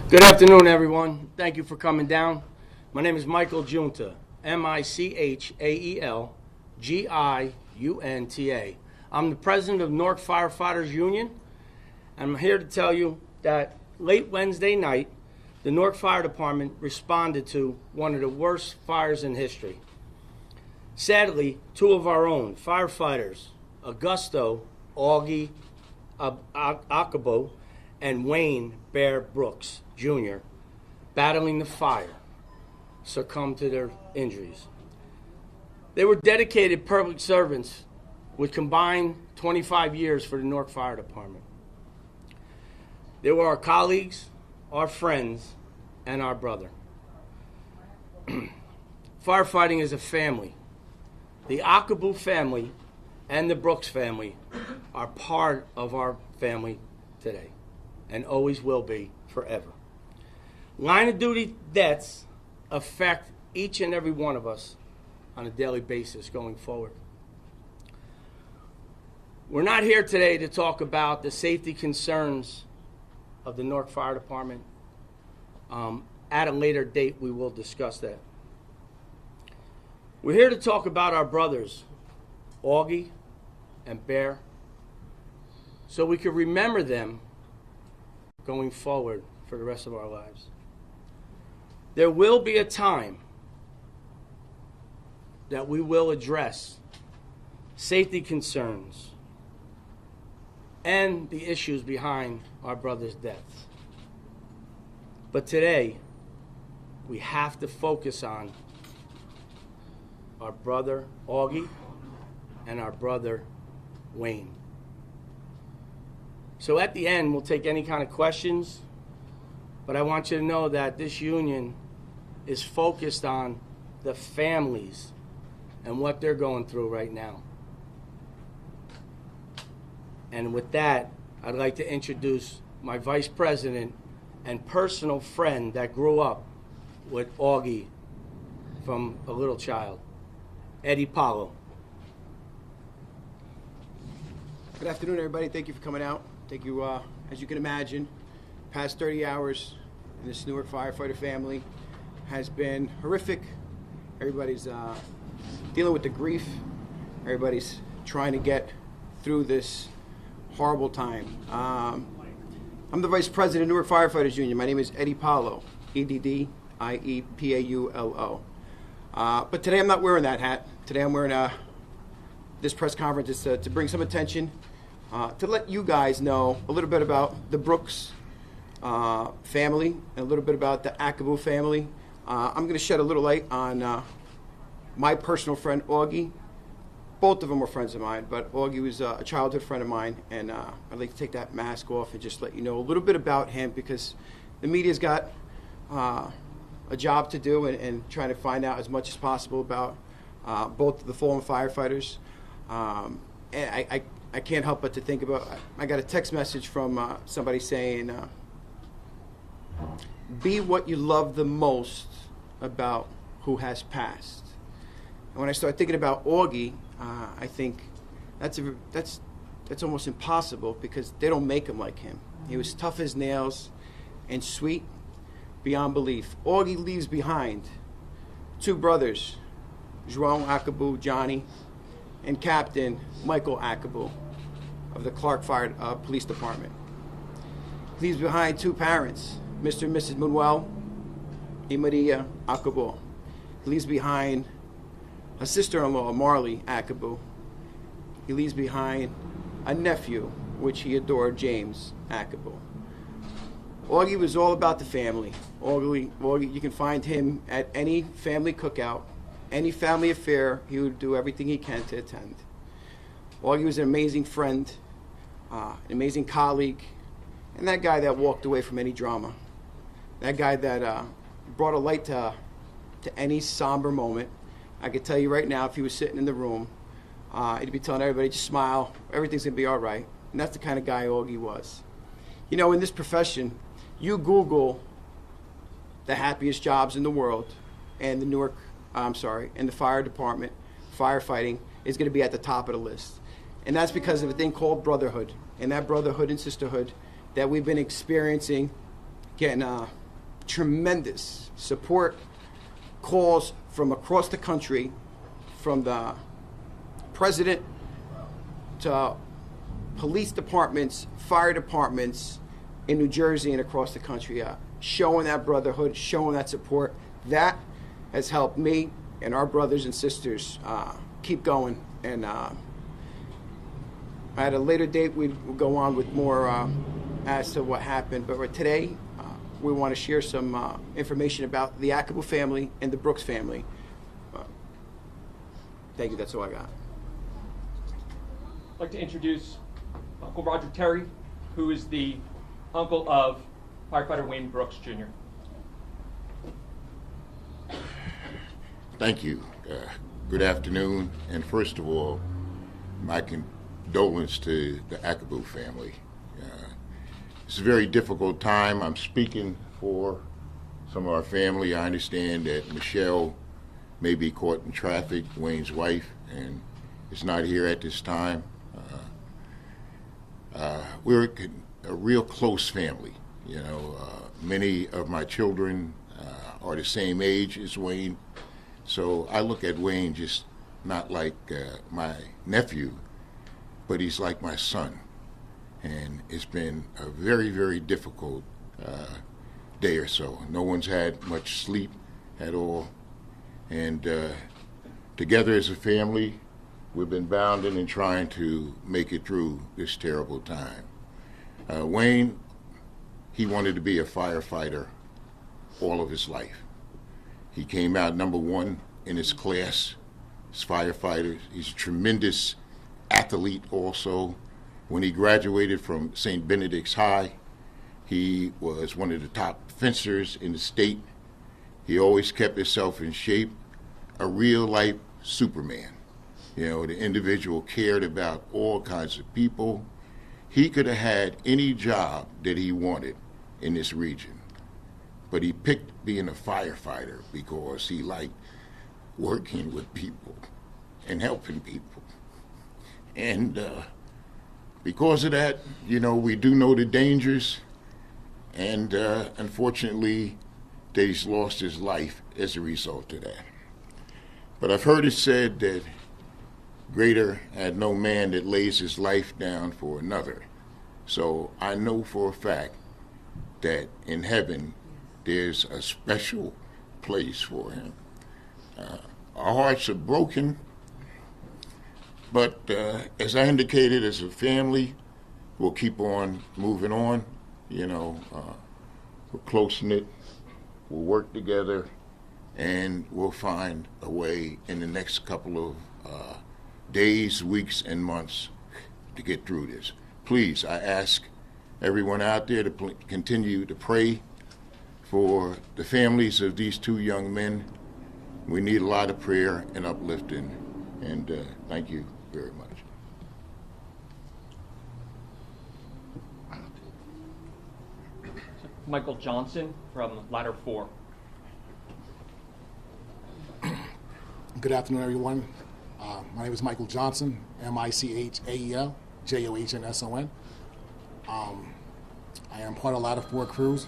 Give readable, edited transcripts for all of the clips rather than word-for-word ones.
Good afternoon, everyone. Thank you for coming down. My name is Michael Giunta, Michael Giunta. I'm the president of Newark Firefighters Union. I'm here to tell you that late Wednesday night, the Newark Fire Department responded to one of the worst fires in history. Sadly, two of our own firefighters, Augusto, Akabo, and Wayne Bear Brooks, Jr., battling the fire, succumbed to their injuries. They were dedicated public servants with combined 25 years for the Newark Fire Department. They were our colleagues, our friends, and our brother. Firefighting is a family. The Acabou family and the Brooks family are part of our family today and always will be forever. Line of duty deaths affect each and every one of us on a daily basis going forward. We're not here today to talk about the safety concerns of the Newark Fire Department. At a later date, we will discuss that. We're here to talk about our brothers, Augie and Bear, so we can remember them going forward for the rest of our lives. There will be a time that we will address safety concerns and the issues behind our brothers' deaths. But today, we have to focus on our brother Augie and our brother Wayne. So at the end, we'll take any kind of questions, but I want you to know that this union is focused on the families and what they're going through right now. And with that, I'd like to introduce my vice president and personal friend that grew up with Augie from a little child, Eddie Paulo. Good afternoon, everybody. Thank you for coming out. Thank you, as you can imagine, past 30 hours in this Newark firefighter family has been horrific. Everybody's dealing with the grief. Everybody's trying to get through this horrible time. I'm the vice president of Newark Firefighters Union. My name is Eddie Paulo, Eddie-Paulo. But today I'm not wearing that hat. Today I'm wearing this press conference is to bring some attention, to let you guys know a little bit about the Brooks family and a little bit about the Acabou family. I'm going to shed a little light on my personal friend, Augie. Both of them were friends of mine, but Augie was a childhood friend of mine, and I'd like to take that mask off and just let you know a little bit about him, because the media's got a job to do and trying to find out as much as possible about both of the fallen firefighters. And I can't help but to think about, I got a text message from somebody saying, be what you love the most about who has passed. And when I start thinking about Augie, I think that's almost impossible, because they don't make him like him. He was tough as nails and sweet beyond belief. Augie leaves behind two brothers, João Acabou, Johnny, and Captain Michael Acabou of the Clark Fire Police Department. He leaves behind two parents, Mr. and Mrs. Manuel and Maria Acabou. He leaves behind a sister-in-law, Marley Acabou. He leaves behind a nephew, which he adored, James Acabou. Augie was all about the family. Augie, you can find him at any family cookout, any family affair. He would do everything he can to attend. Augie was an amazing friend, an amazing colleague, and that guy that walked away from any drama. That guy that brought a light to any somber moment. I could tell you right now, if he was sitting in the room, he'd be telling everybody, just smile, everything's going to be all right. And that's the kind of guy Augie was. You know, in this profession, you Google the happiest jobs in the world, and and the fire department, firefighting, is going to be at the top of the list. And that's because of a thing called brotherhood. And that brotherhood and sisterhood that we've been experiencing, getting tremendous support, calls from across the country, from the president to police departments, fire departments in New Jersey and across the country, showing that brotherhood, showing that support. That has helped me and our brothers and sisters keep going. And at a later date, we'll go on with more as to what happened. But today, we want to share some information about the Acabou family and the Brooks family. Thank you. That's all I got. I'd like to introduce Uncle Roger Terry, who is the uncle of firefighter Wayne Brooks, Jr. Thank you. Good afternoon. And first of all, my condolence to the Acabou family. It's a very difficult time. I'm speaking for some of our family. I understand that Michelle may be caught in traffic, Wayne's wife, and is not here at this time. We're a real close family. You know, many of my children are the same age as Wayne, so I look at Wayne just not like my nephew, but he's like my son. And it's been a very, very difficult day or so. No one's had much sleep at all. And together as a family, we've been bounding and trying to make it through this terrible time. Wayne, he wanted to be a firefighter all of his life. He came out #1 in his class as firefighters. He's a tremendous athlete also. When he graduated from St. Benedict's High, he was one of the top fencers in the state. He always kept himself in shape, a real-life Superman. You know, the individual cared about all kinds of people. He could have had any job that he wanted in this region, but he picked being a firefighter because he liked working with people and helping people. And because of that, you know, we do know the dangers, and unfortunately, that he's lost his life as a result of that. But I've heard it said that greater had no man that lays his life down for another. So I know for a fact that in heaven, there's a special place for him. Our hearts are broken, but as I indicated, as a family, we'll keep on moving on. You know, we're close-knit, we'll work together, and we'll find a way in the next couple of days, weeks, and months to get through this. Please, I ask everyone out there to continue to pray for the families of these two young men. We need a lot of prayer and uplifting, and thank you very much. Michael Johnson from Ladder 4. Good afternoon, everyone. My name is Michael Johnson, Michael Johnsson. I am part of Ladder 4 crews.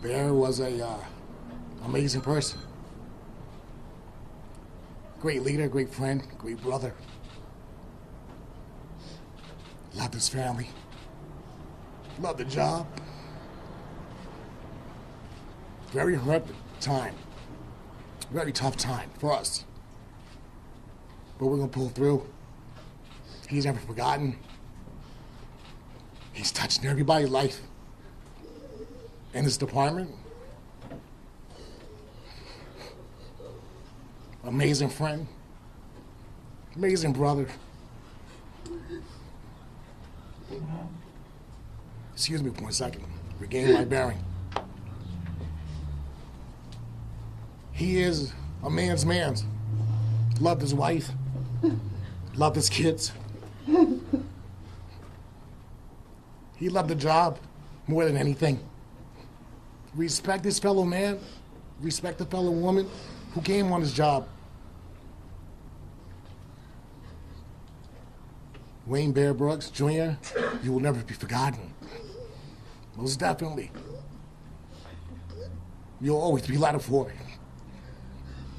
Bear was a amazing person. Great leader, great friend, great brother. Loved his family. Loved the job. Very horrific time. Very tough time for us. But we're going to pull through. He's never forgotten. He's touching everybody's life in this department. Amazing friend. Amazing brother. Excuse me for 1 second. Regain my bearing. He is a man's man. Loved his wife. Loved his kids. He loved the job more than anything. Respect his fellow man. Respect the fellow woman who came on his job. Wayne Bear Brooks, Jr., you will never be forgotten. Most definitely. You'll always be ladder 4.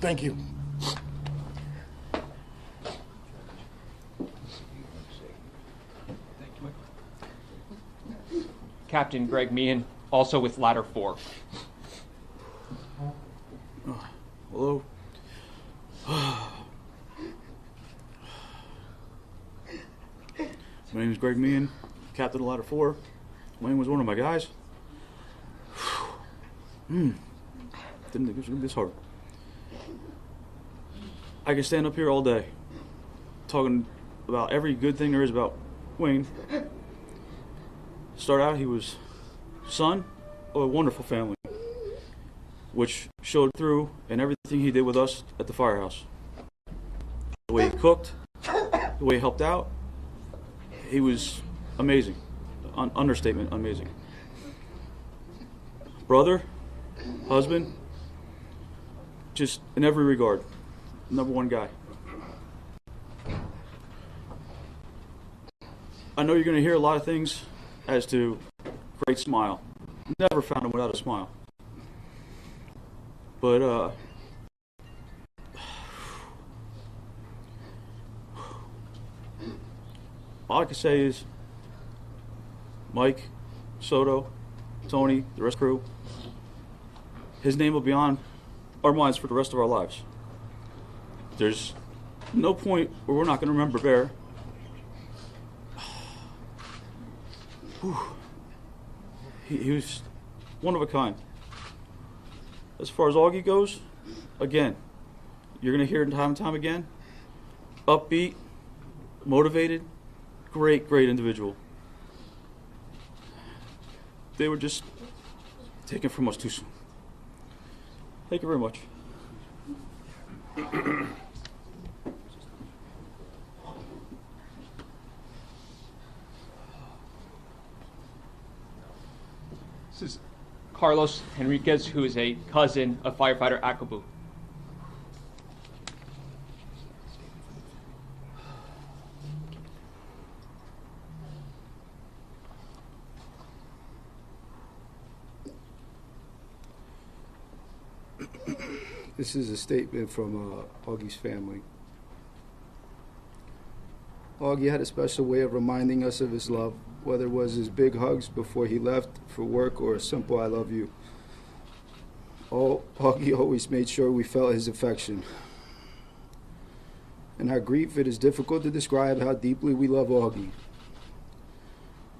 Thank you. Captain Greg Meehan, also with ladder 4. Hello. My name is Greg Meehan, captain of ladder 4. Wayne was one of my guys. Didn't think it was going to be this hard. I could stand up here all day talking about every good thing there is about Wayne. Start out, he was son of a wonderful family, which showed through in everything he did with us at the firehouse. The way he cooked, the way he helped out, he was amazing. Understatement, amazing. Brother, husband, just in every regard, #1 guy. I know you're going to hear a lot of things as to great smile. Never found him without a smile. But all I can say is Mike, Soto, Tony, the rest of the crew, his name will be on our minds for the rest of our lives. There's no point where we're not going to remember Bear. He was one of a kind. As far as Augie goes, again, you're going to hear it time and time again. Upbeat, motivated, great individual. They were just taken from us too soon. Thank you very much. This is Carlos Henriquez, who is a cousin of firefighter Acabou. This is a statement from Augie's family. Augie had a special way of reminding us of his love, whether it was his big hugs before he left for work or a simple I love you. Augie always made sure we felt his affection. In our grief, it is difficult to describe how deeply we love Augie.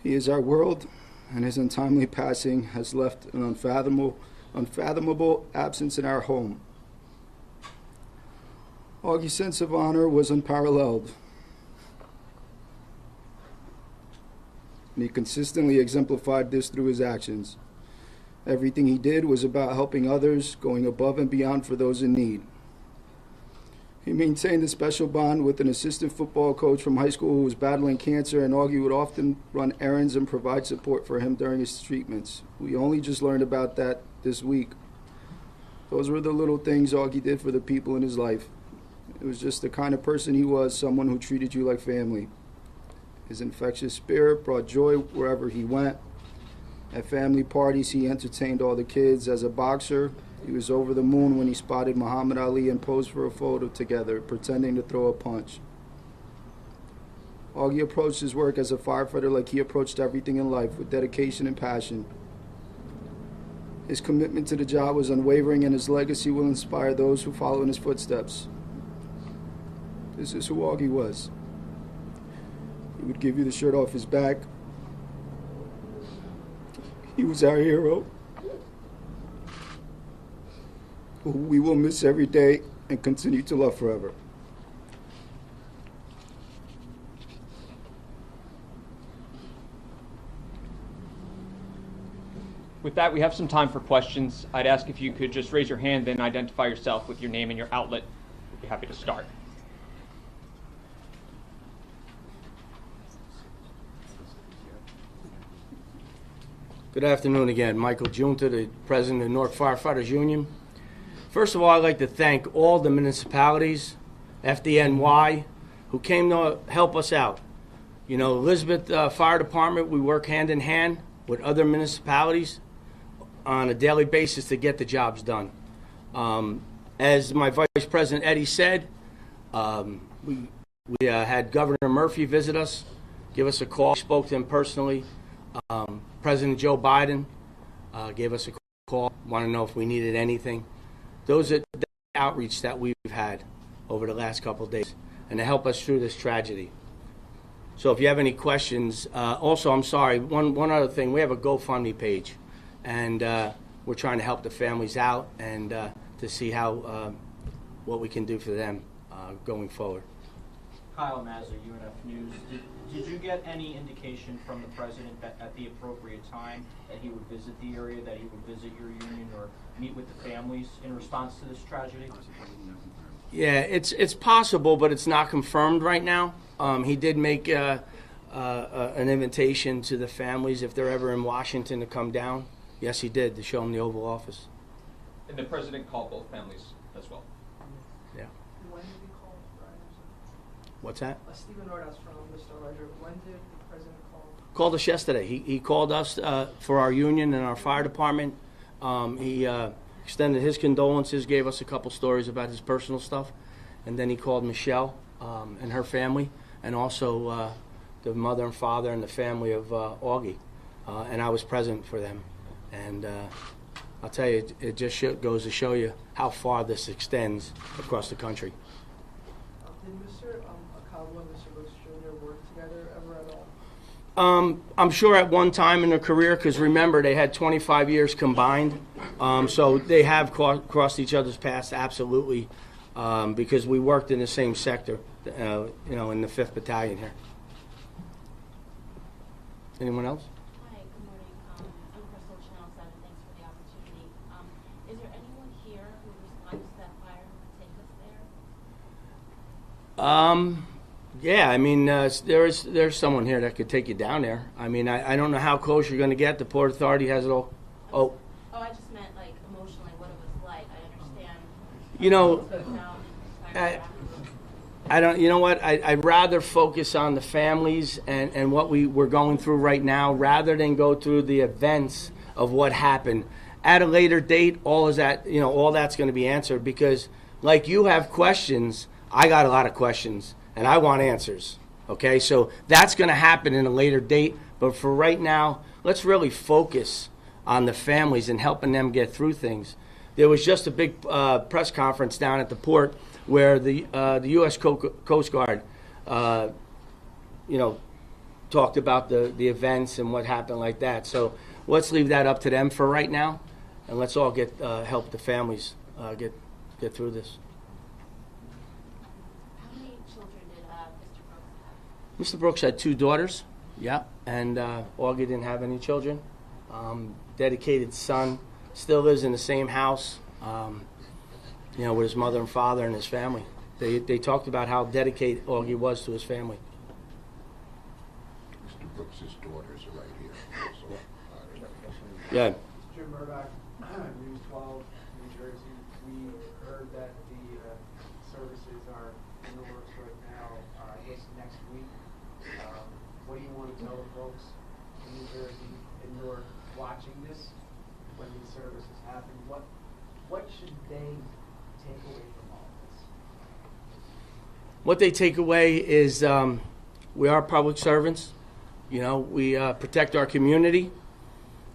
He is our world, and his untimely passing has left an unfathomable absence in our home. Augie's sense of honor was unparalleled, and he consistently exemplified this through his actions. Everything he did was about helping others, going above and beyond for those in need. He maintained a special bond with an assistant football coach from high school who was battling cancer, and Augie would often run errands and provide support for him during his treatments. We only just learned about that this week. Those were the little things Augie did for the people in his life. It was just the kind of person he was, someone who treated you like family. His infectious spirit brought joy wherever he went. At family parties, he entertained all the kids. As a boxer, he was over the moon when he spotted Muhammad Ali and posed for a photo together, pretending to throw a punch. Augie approached his work as a firefighter like he approached everything in life, with dedication and passion. His commitment to the job was unwavering, and his legacy will inspire those who follow in his footsteps. This is who Augie was. He would give you the shirt off his back. He was our hero, who we will miss every day and continue to love forever. With that, we have some time for questions. I'd ask if you could just raise your hand, then identify yourself with your name and your outlet. We'd be happy to start. Good afternoon again. Michael Junta, the president of the Newark Firefighters Union. First of all, I'd like to thank all the municipalities, FDNY, who came to help us out. You know, Elizabeth Fire Department, we work hand in hand with other municipalities. on a daily basis to get the jobs done. As my Vice President Eddie said, we had Governor Murphy visit us, give us a call. We spoke to him personally. President Joe Biden gave us a call, want to know if we needed anything. Those are the outreach that we've had over the last couple of days, and to help us through this tragedy. So if you have any questions, also, I'm sorry, one other thing, we have a GoFundMe page, and we're trying to help the families out and to see how what we can do for them going forward. Kyle Mazza, UNF News. Did you get any indication from the president that at the appropriate time that he would visit the area, that he would visit your union or meet with the families in response to this tragedy? Yeah, it's possible, but it's not confirmed right now. He did make an invitation to the families if they're ever in Washington to come down. Yes, he did, to show them the Oval Office. And the president called both families as well. Yeah. When did he call? What's that? Stephen Rodas from the Star Ledger. When did the president call? Called us yesterday. He called us for our union and our fire department. He extended his condolences, gave us a couple stories about his personal stuff, and then he called Michelle and her family, and also the mother and father and the family of Augie. And I was present for them. And I'll tell you, it just goes to show you how far this extends across the country. Did Mr. Akabo and Mr. Brooks Jr. work together ever at all? I'm sure at one time in their career, because remember, they had 25 years combined. So they have crossed each other's paths, absolutely, because we worked in the same sector, in the 5th Battalion here. Anyone else? Hi, good morning. I'm Crystal, Channel 7. Thanks for the opportunity. Is there anyone here who responded to that fire who could take us there? Yeah, I mean, there's someone here that could take you down there. I mean, I don't know how close you're going to get. The Port Authority has it all. Oh. Oh, I just meant, like, emotionally what it was like. I understand. You know, I don't. You know what? I'd rather focus on the families and what we're going through right now, rather than go through the events of what happened. At a later date, all that's going to be answered, because, like, you have questions, I got a lot of questions, and I want answers. Okay, so that's going to happen in a later date. But for right now, let's really focus on the families and helping them get through things. There was just a big press conference down at the port where the U.S. Coast Guard, talked about the events and what happened like that. So let's leave that up to them for right now, and let's all get help the families get through this. How many children did Mr. Brooks have? Mr. Brooks had 2 daughters, yeah, and Augie didn't have any children. Dedicated son, still lives in the same house. With his mother and father and his family. They talked about how dedicated Augie was to his family. Mr. Brooks' daughters are right here. Yeah. Jim Murdoch, News 12, New Jersey. We heard that the services are in the works right now. I guess next week. What do you want to tell the folks in New Jersey and Newark watching this when these services happen? What should they take away from all this? What they take away is we are public servants. We protect our community,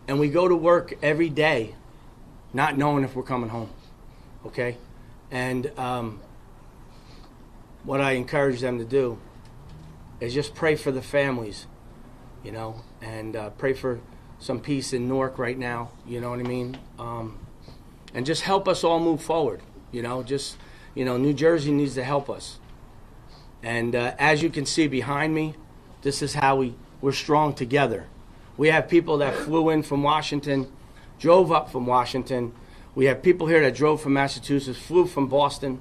and we go to work every day not knowing if we're coming home, okay? And what I encourage them to do is just pray for the families, and pray for some peace in Newark right now, you know what I mean? And just help us all move forward, New Jersey needs to help us. And as you can see behind me, this is how we're strong together. We have people that flew in from Washington, drove up from Washington. We have people here that drove from Massachusetts, flew from Boston.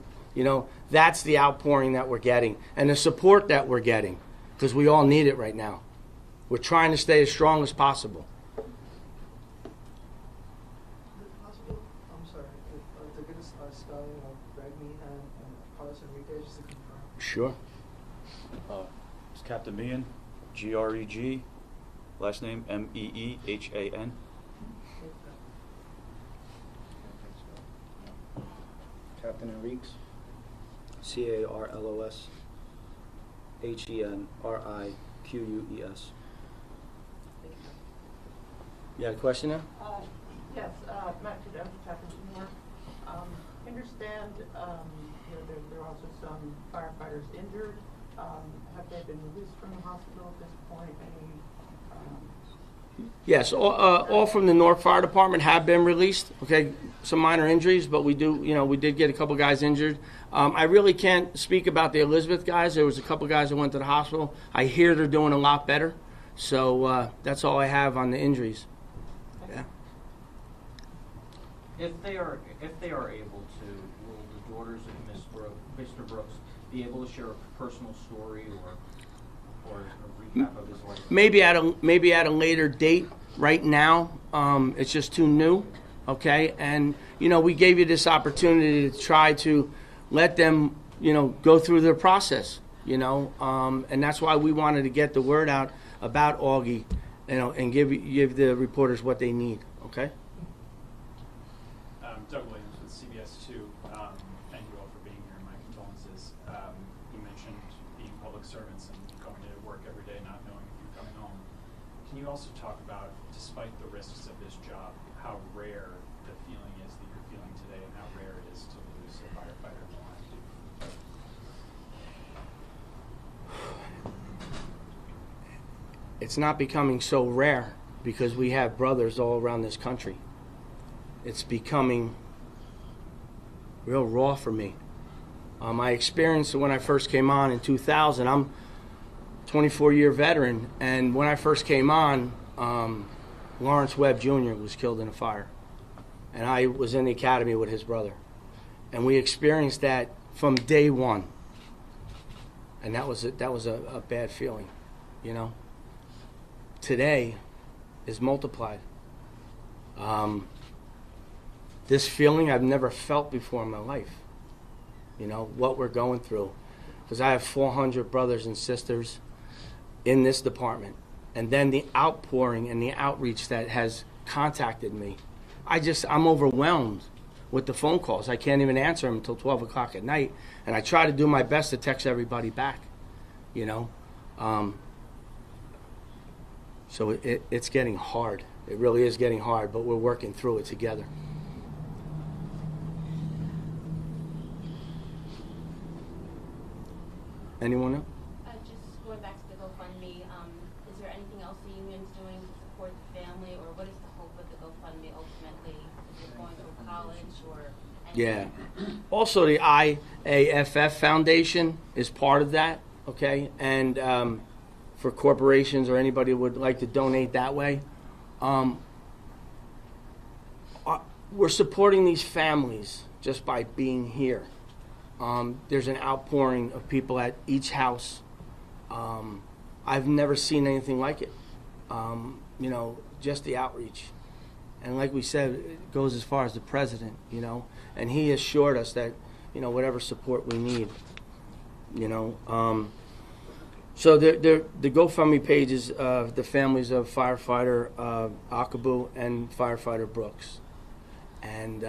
That's the outpouring that we're getting and the support that we're getting, because we all need it right now. We're trying to stay as strong as possible. Sure. It's Captain Meehan, Greg, last name Meehan. Captain Henriques, CARLOS, HENRIQUES. You got a question now? Yes, Matt Cadell, Captain Newark. I understand there are also some firefighters injured. Have they been released from the hospital at this point? Yes, all from the Newark Fire Department have been released. Okay, some minor injuries, but we did get a couple guys injured. I really can't speak about the Elizabeth guys. There was a couple guys that went to the hospital. I hear they're doing a lot better. So that's all I have on the injuries. Yeah. If they are able to, will the daughters of Mr. Brooks be able to share a personal story or a recap of his life? Maybe at a later date. Right now, it's just too new. Okay, and we gave you this opportunity to try to let them go through their process. And that's why we wanted to get the word out about Augie, and give the reporters what they need. Okay. Doug Williams with CBS 2. Thank you all for being here. My condolences. You mentioned being public servants and going to work every day not knowing if you're coming home. Can you also talk about, despite the risks of this job, how rare the feeling is that you're feeling today and how rare it is to lose a firefighter in the line of duty? It's not becoming so rare because we have brothers all around this country. It's becoming real raw for me. I experienced it when I first came on in 2000. I'm a 24-year veteran, and when I first came on, Lawrence Webb Jr. was killed in a fire, and I was in the academy with his brother, and we experienced that from day one, and that was a bad feeling, Today is multiplied. This feeling I've never felt before in my life. What we're going through. Because I have 400 brothers and sisters in this department. And then the outpouring and the outreach that has contacted me. I'm overwhelmed with the phone calls. I can't even answer them until 12 o'clock at night. And I try to do my best to text everybody back. So it's getting hard. It really is getting hard, but we're working through it together. Anyone else? Just going back to the GoFundMe, is there anything else the union's doing to support the family, or what is the hope of the GoFundMe ultimately? Is it going to college or anything? Yeah. Also, the IAFF Foundation is part of that, okay? And for corporations or anybody who would like to donate that way, we're supporting these families just by being here. There's an outpouring of people at each house. I've never seen anything like it. Just the outreach. And like we said, it goes as far as the president, and he assured us that, whatever support we need, So the GoFundMe page is the families of firefighter Acabou and firefighter Brooks. And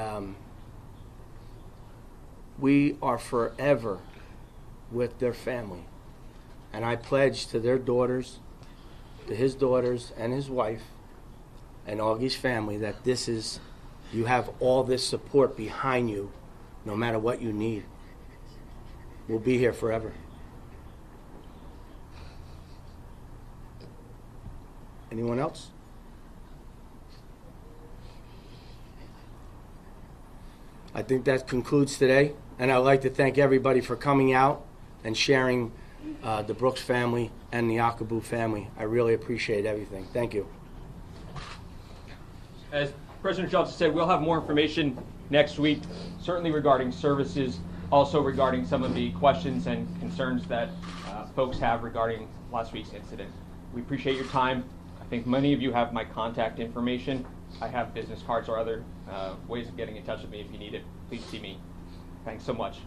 we are forever with their family. And I pledge to their daughters, to his daughters and his wife, and Augie's family that you have all this support behind you, no matter what you need. We'll be here forever. Anyone else? I think that concludes today, and I'd like to thank everybody for coming out and sharing the Brooks family and the Acabou family. I really appreciate everything. Thank you. As President Johnson said, we'll have more information next week, certainly regarding services, also regarding some of the questions and concerns that folks have regarding last week's incident. We appreciate your time. I think many of you have my contact information. I have business cards or other ways of getting in touch with me if you need it. Please see me. Thanks so much.